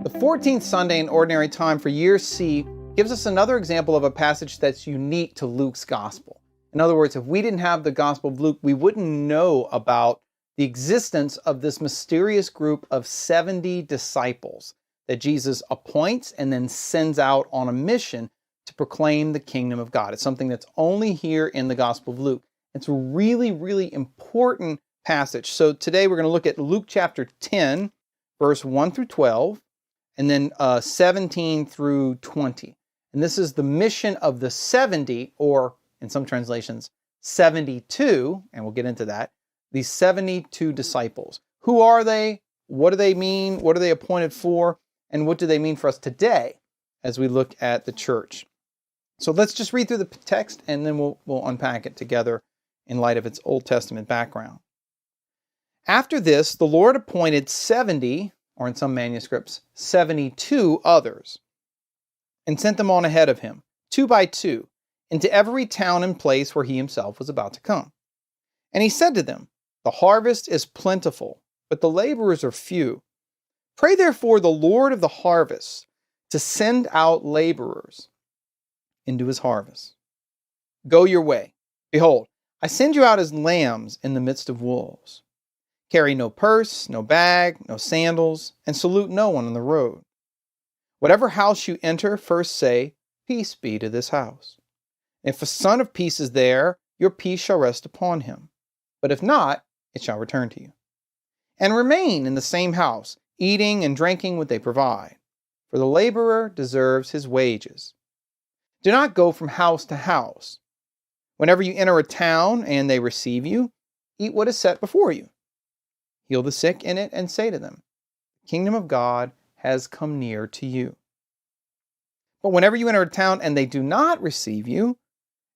The 14th Sunday in Ordinary Time for Year C gives us another example of a passage that's unique to Luke's Gospel. In other words, if we didn't have the Gospel of Luke, we wouldn't know about the existence of this mysterious group of 70 disciples that Jesus appoints and then sends out on a mission to proclaim the kingdom of God. It's something that's only here in the Gospel of Luke. It's a really, really important passage. So today we're going to look at Luke chapter 10, verse 1 through 12, and then 17 through 20. And this is the mission of the 70, or in some translations, 72, and we'll get into that, these 72 disciples. Who are they? What do they mean? What are they appointed for? And what do they mean for us today as we look at the church? So let's just read through the text, and then we'll unpack it together in light of its Old Testament background. After this, the Lord appointed 70, or in some manuscripts, 72 others, and sent them on ahead of him, 2 by 2, into every town and place where he himself was about to come. And he said to them, "The harvest is plentiful, but the laborers are few. Pray therefore the Lord of the harvest to send out laborers into his harvest. Go your way. Behold, I send you out as lambs in the midst of wolves. Carry no purse, no bag, no sandals, and salute no one on the road. Whatever house you enter, first say, 'Peace be to this house.' If a son of peace is there, your peace shall rest upon him. But if not, it shall return to you. And remain in the same house, eating and drinking what they provide, for the laborer deserves his wages. Do not go from house to house. Whenever you enter a town and they receive you, eat what is set before you. Heal the sick in it and say to them, 'The kingdom of God has come near to you.' But whenever you enter a town and they do not receive you,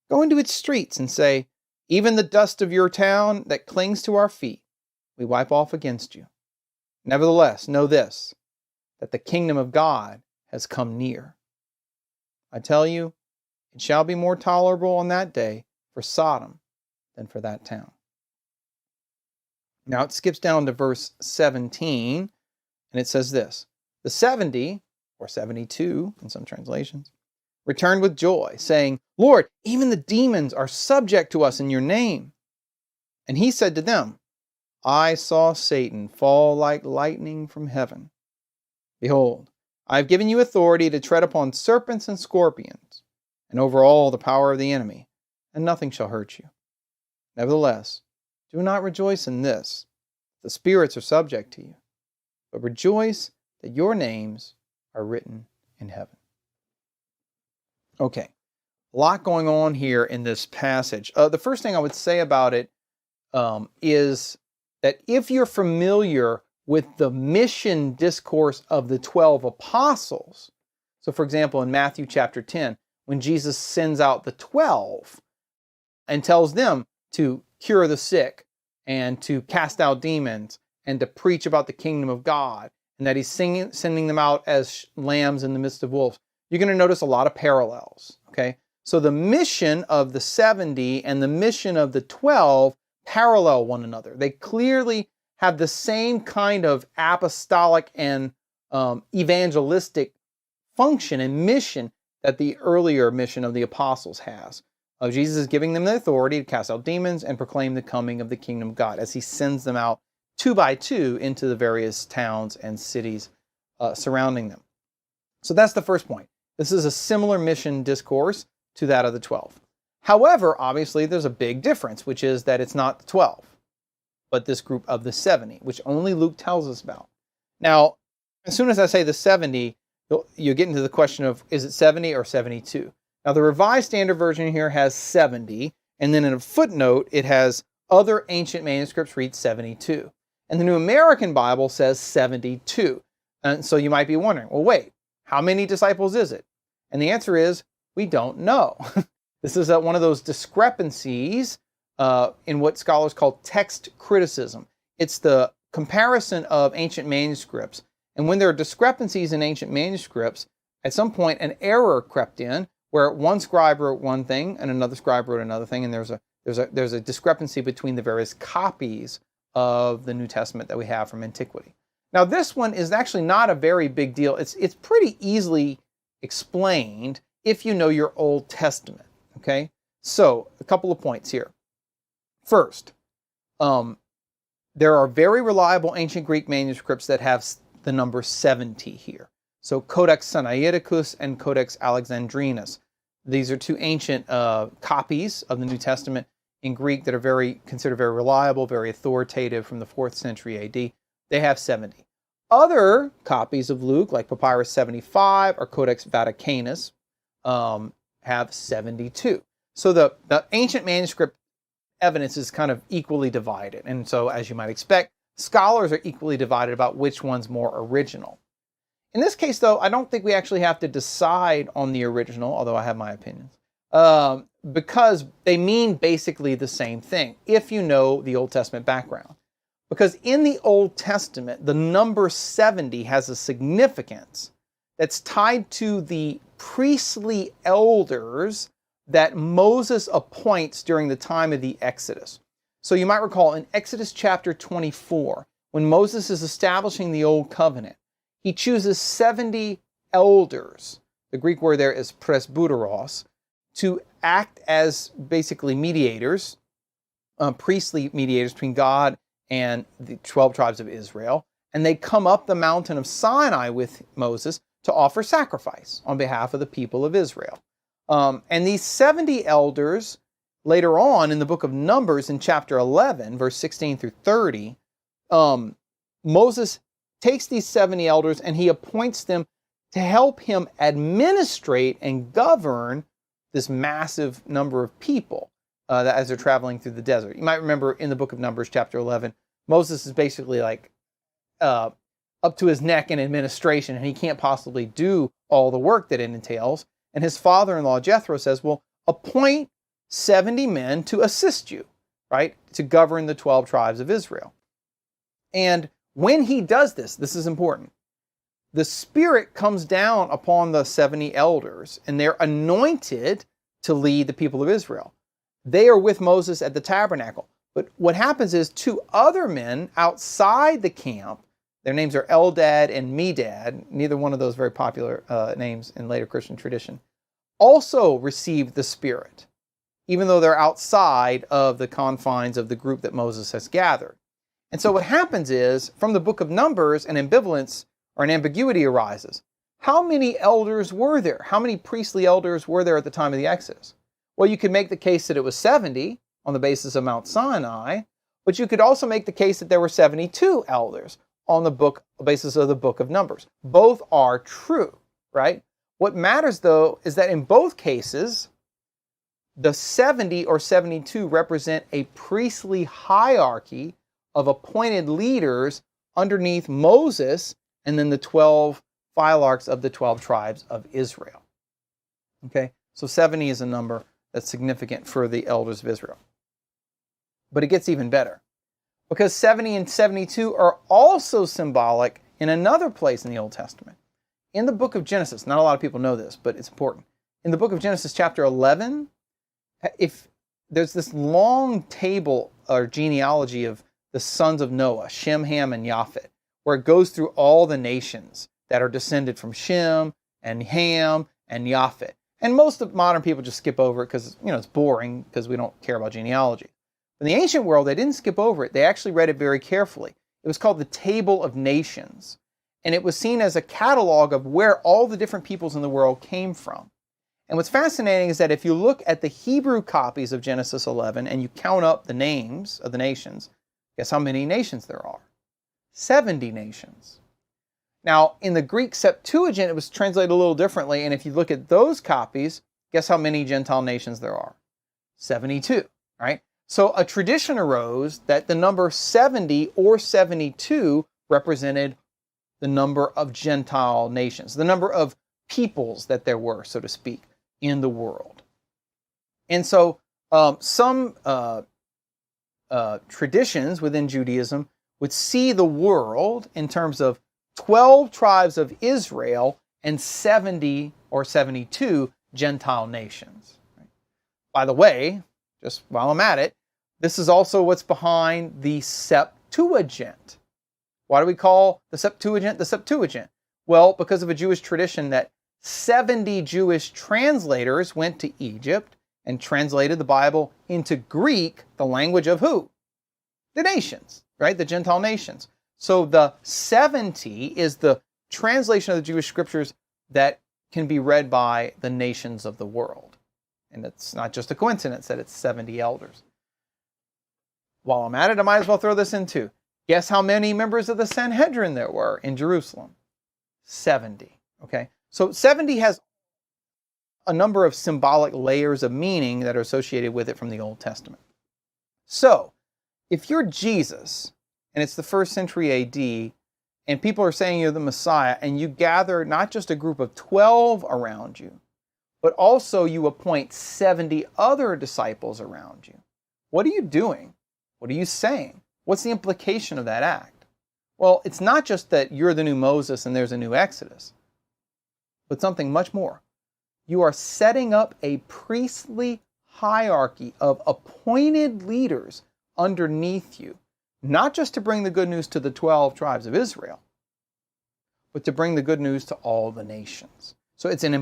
go into its streets and say, 'Even the dust of your town that clings to our feet, we wipe off against you. Nevertheless, know this, that the kingdom of God has come near. I tell you, it shall be more tolerable on that day for Sodom than for that town." Now it skips down to verse 17, and it says this, "The 70, or 72 in some translations, returned with joy, saying, 'Lord, even the demons are subject to us in your name.' And he said to them, 'I saw Satan fall like lightning from heaven. Behold, I have given you authority to tread upon serpents and scorpions, and over all the power of the enemy, and nothing shall hurt you. Nevertheless, do not rejoice in this, the spirits are subject to you, but rejoice that your names are written in heaven." Okay, a lot going on here in this passage. The first thing I would say about it is that if you're familiar with the mission discourse of the 12 apostles, so for example in Matthew chapter 10, when Jesus sends out the 12 and tells them to cure the sick and to cast out demons and to preach about the kingdom of God, and that he's sending them out as lambs in the midst of wolves, you're going to notice a lot of parallels. Okay, so the mission of the 70 and the mission of the 12 parallel one another. They clearly have the same kind of apostolic and evangelistic function and mission that the earlier mission of the apostles has. Jesus is giving them the authority to cast out demons and proclaim the coming of the kingdom of God as he sends them out 2 by 2 into the various towns and cities surrounding them. So that's the first point. This is a similar mission discourse to that of the 12. However, obviously there's a big difference, which is that it's not the 12, but this group of the 70, which only Luke tells us about. Now, as soon as I say the 70, you get into the question of, is it 70 or 72? Now, the Revised Standard Version here has 70, and then in a footnote, it has other ancient manuscripts read 72. And the New American Bible says 72. And so you might be wondering, well, wait, how many disciples is it? And the answer is, we don't know. This is one of those discrepancies in what scholars call text criticism. It's the comparison of ancient manuscripts. And when there are discrepancies in ancient manuscripts, at some point an error crept in where one scribe wrote one thing and another scribe wrote another thing, and there's a discrepancy between the various copies of the New Testament that we have from antiquity. Now, this one is actually not a very big deal. It's pretty easily explained if you know your Old Testament, okay? So, a couple of points here. First, there are very reliable ancient Greek manuscripts that have the number 70 here. So, Codex Sinaiticus and Codex Alexandrinus. These are two ancient copies of the New Testament in Greek that are considered very reliable, very authoritative from the 4th century AD. They have 70. Other copies of Luke, like Papyrus 75 or Codex Vaticanus, have 72. So the ancient manuscript evidence is kind of equally divided. And so, as you might expect, scholars are equally divided about which one's more original. In this case, though, I don't think we actually have to decide on the original, although I have my opinions, because they mean basically the same thing, if you know the Old Testament background. Because in the Old Testament, the number 70 has a significance that's tied to the priestly elders that Moses appoints during the time of the Exodus. So you might recall in Exodus chapter 24, when Moses is establishing the Old Covenant, he chooses 70 elders, the Greek word there is presbyteros, to act as basically mediators, priestly mediators between God and the 12 tribes of Israel. And they come up the mountain of Sinai with Moses to offer sacrifice on behalf of the people of Israel. And these 70 elders, later on in the book of Numbers in chapter 11, verse 16 through 30, Moses takes these 70 elders and he appoints them to help him administrate and govern this massive number of people as they're traveling through the desert. You might remember in the book of Numbers chapter 11, Moses is basically like up to his neck in administration, and he can't possibly do all the work that it entails. And his father-in-law Jethro says, well, appoint 70 men to assist you, right, to govern the 12 tribes of Israel. And when he does this, this is important, the Spirit comes down upon the 70 elders, and they're anointed to lead the people of Israel. They are with Moses at the tabernacle. But what happens is 2 other men outside the camp, their names are Eldad and Medad, neither one of those very popular names in later Christian tradition, also received the Spirit, even though they're outside of the confines of the group that Moses has gathered. And so what happens is, from the book of Numbers, an ambivalence or an ambiguity arises. How many elders were there? How many priestly elders were there at the time of the Exodus? Well, you could make the case that it was 70 on the basis of Mount Sinai, but you could also make the case that there were 72 elders on the basis of the book of Numbers. Both are true, right? What matters, though, is that in both cases, the 70 or 72 represent a priestly hierarchy of appointed leaders underneath Moses and then the 12 philarchs of the 12 tribes of Israel. Okay, so 70 is a number that's significant for the elders of Israel. But it gets even better, because 70 and 72 are also symbolic in another place in the Old Testament. In the book of Genesis, not a lot of people know this, but it's important. In the book of Genesis chapter 11, if there's this long table or genealogy of the sons of Noah, Shem, Ham, and Japheth, where it goes through all the nations that are descended from Shem and Ham and Japheth. And most of modern people just skip over it because, it's boring because we don't care about genealogy. In the ancient world, they didn't skip over it. They actually read it very carefully. It was called the Table of Nations. And it was seen as a catalog of where all the different peoples in the world came from. And what's fascinating is that if you look at the Hebrew copies of Genesis 11 and you count up the names of the nations, guess how many nations there are? 70 nations. Now, in the Greek Septuagint, it was translated a little differently. And if you look at those copies, guess how many Gentile nations there are? 72, right? So a tradition arose that the number 70 or 72 represented the number of Gentile nations, the number of peoples that there were, so to speak, in the world. And so some traditions within Judaism would see the world in terms of 12 tribes of Israel and 70 or 72 Gentile nations. By the way, just while I'm at it, this is also what's behind the Septuagint. Why do we call the Septuagint the Septuagint? Well, because of a Jewish tradition that 70 Jewish translators went to Egypt and translated the Bible into Greek, the language of who? The nations, right? The Gentile nations. So the 70 is the translation of the Jewish scriptures that can be read by the nations of the world. And it's not just a coincidence that it's 70 elders. While I'm at it, I might as well throw this in too. Guess how many members of the Sanhedrin there were in Jerusalem? 70. Okay? So 70 has a number of symbolic layers of meaning that are associated with it from the Old Testament. So, if you're Jesus, and it's the 1st century AD, and people are saying you're the Messiah, and you gather not just a group of 12 around you, but also you appoint 70 other disciples around you, what are you doing? What are you saying? What's the implication of that act? Well, it's not just that you're the new Moses and there's a new Exodus, but something much more. You are setting up a priestly hierarchy of appointed leaders underneath you, not just to bring the good news to the 12 tribes of Israel, but to bring the good news to all the nations. So it's an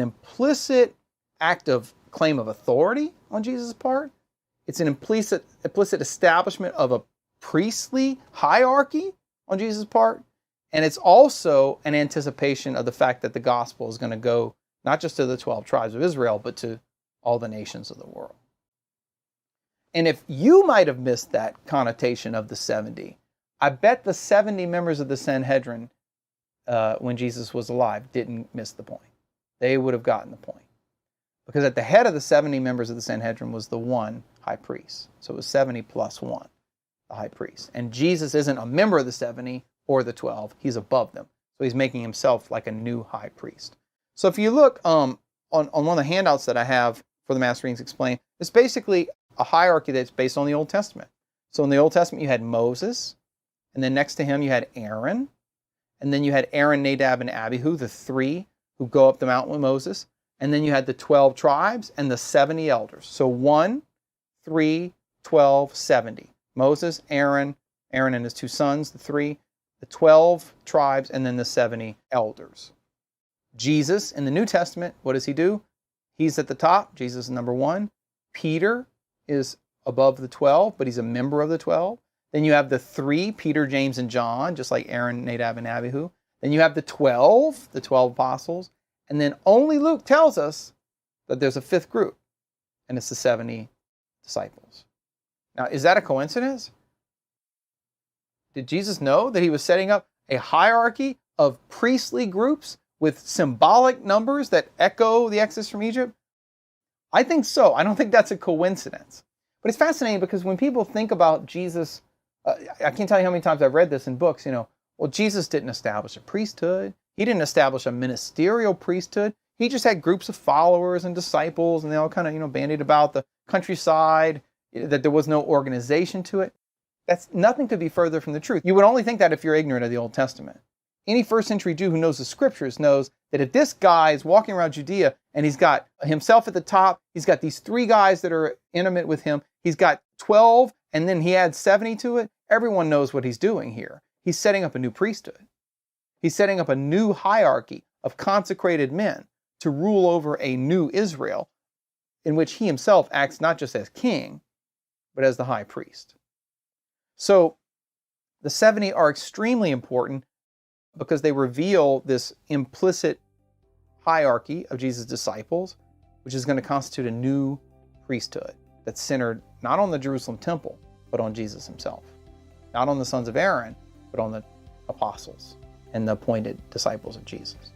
implicit act of claim of authority on Jesus' part. It's an implicit establishment of a priestly hierarchy on Jesus' part. And it's also an anticipation of the fact that the gospel is going to go not just to the 12 tribes of Israel, but to all the nations of the world. And if you might have missed that connotation of the 70, I bet the 70 members of the Sanhedrin, when Jesus was alive, didn't miss the point. They would have gotten the point. Because at the head of the 70 members of the Sanhedrin was the one high priest. So it was 70 plus one, the high priest. And Jesus isn't a member of the 70 or the 12. He's above them. So he's making himself like a new high priest. So if you look on one of the handouts that I have for the Master Readings Explained, it's basically a hierarchy that's based on the Old Testament. So in the Old Testament, you had Moses, and then next to him you had Aaron, and then you had Aaron, Nadab, and Abihu, the 3 who go up the mountain with Moses, and then you had the 12 tribes and the 70 elders. So 1, 3, 12, 70. Moses, Aaron and his 2 sons, the 3, the 12 tribes, and then the 70 elders. Jesus, in the New Testament, what does he do? He's at the top. Jesus is number 1. Peter is above the 12, but he's a member of the 12. Then you have the 3, Peter, James, and John, just like Aaron, Nadab, and Abihu. Then you have the 12 apostles. And then only Luke tells us that there's a 5th group, and it's the 70 disciples. Now, is that a coincidence? Did Jesus know that he was setting up a hierarchy of priestly groups with symbolic numbers that echo the Exodus from Egypt? I think so. I don't think that's a coincidence. But it's fascinating because when people think about Jesus, I can't tell you how many times I've read this in books, well, Jesus didn't establish a priesthood. He didn't establish a ministerial priesthood. He just had groups of followers and disciples, and they all kind of, bandied about the countryside, that there was no organization to it. That's nothing could be further from the truth. You would only think that if you're ignorant of the Old Testament. Any 1st century Jew who knows the scriptures knows that if this guy is walking around Judea and he's got himself at the top, he's got these 3 guys that are intimate with him, he's got 12, and then he adds 70 to it, everyone knows what he's doing here. He's setting up a new priesthood. He's setting up a new hierarchy of consecrated men to rule over a new Israel in which he himself acts not just as king, but as the high priest. So the 70 are extremely important because they reveal this implicit hierarchy of Jesus' disciples, which is going to constitute a new priesthood that's centered not on the Jerusalem temple, but on Jesus himself. Not on the sons of Aaron, but on the apostles and the appointed disciples of Jesus.